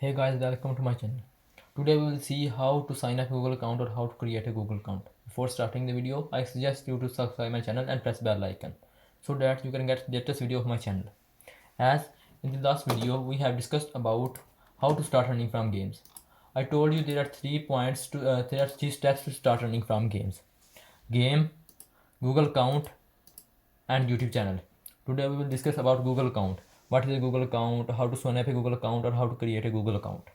Hey guys, welcome to my channel. Today we will see how to sign up a Google account or how to create a Google account. Before starting the video, I suggest you to subscribe my channel and press bell icon so that you can get latest video of my channel. As in the last video, we have discussed about how to start earning from games. I told you there are there are three steps to start earning from games: game, Google account, and YouTube channel. Today we will discuss about Google account. What is a Google account? How to sign up a Google account or how to create a Google account.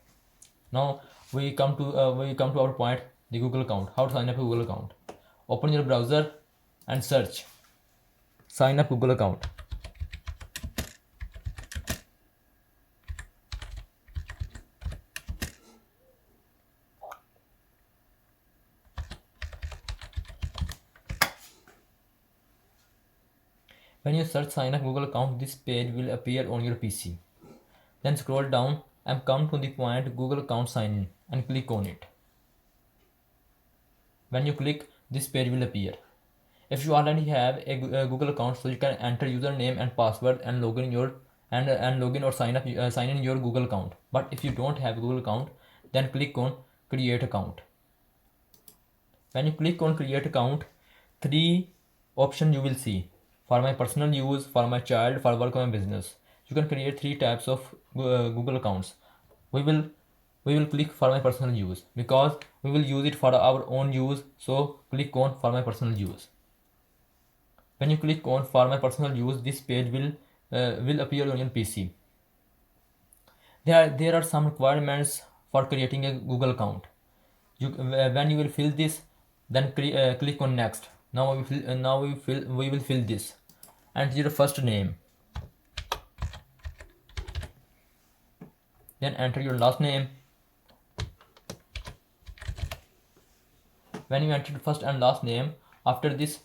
Now we come to our point, the Google account. How to sign up a Google account? Open your browser and search sign up Google account. When you search sign up Google account, this page will appear on your PC. Then scroll down and come to the point Google account sign in and click on it. When you click, this page will appear. If you already have a Google account, so you can enter username and password and login your and login or sign in your Google account. But if you don't have a Google account, then click on create account. When you click on create account, three options you will see: for my personal use, for my child, for work or my business. You can create three types of Google accounts. We will we will click for my personal use because we will use it for our own use. So click on for my personal use. When you click on for my personal use, this page will appear on your PC. There are some requirements for creating a Google account. When you will fill this, then click on next. We will fill this. Enter your first name, then enter your last name. When you enter first and last name, after this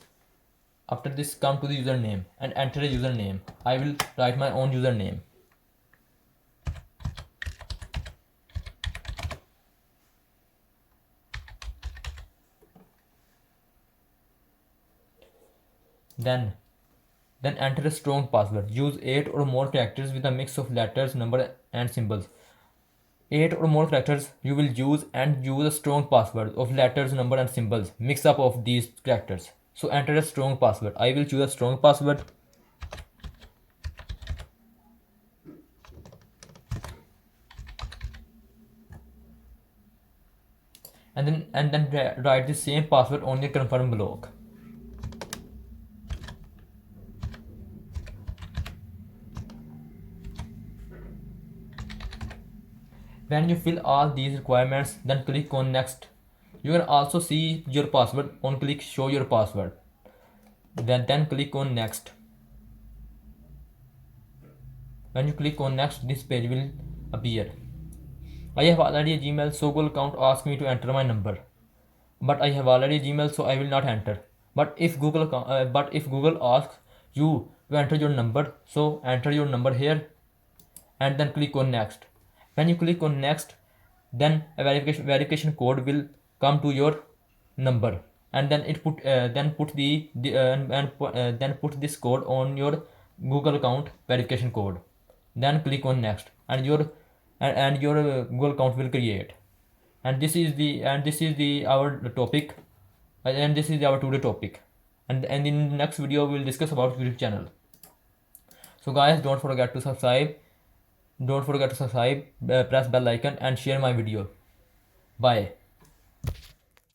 come to the username and enter a username. I will write my own username. Then enter a strong password. Use 8 or more characters with a mix of letters, number and symbols. 8 or more characters you will use, and use a strong password of letters, number and symbols. Mix up of these characters. So enter a strong password. I will choose a strong password. And then write the same password on the confirm block. When you fill all these requirements, then click on next. You can also see your password on click show your password. Then click on next. When you click on next, this page will appear. I have already a Gmail, so Google account asks me to enter my number. But I have already a Gmail, so I will not enter. But if Google asks you to enter your number, so enter your number here and then click on next. When you click on next, then a verification code will come to your number, and then put this code on your Google account verification code. Then click on next, and your Google account will create. And this is the our topic, and this is our today topic. And in the next video we will discuss about YouTube channel. So guys, don't forget to subscribe. Press bell icon and share my video. Bye.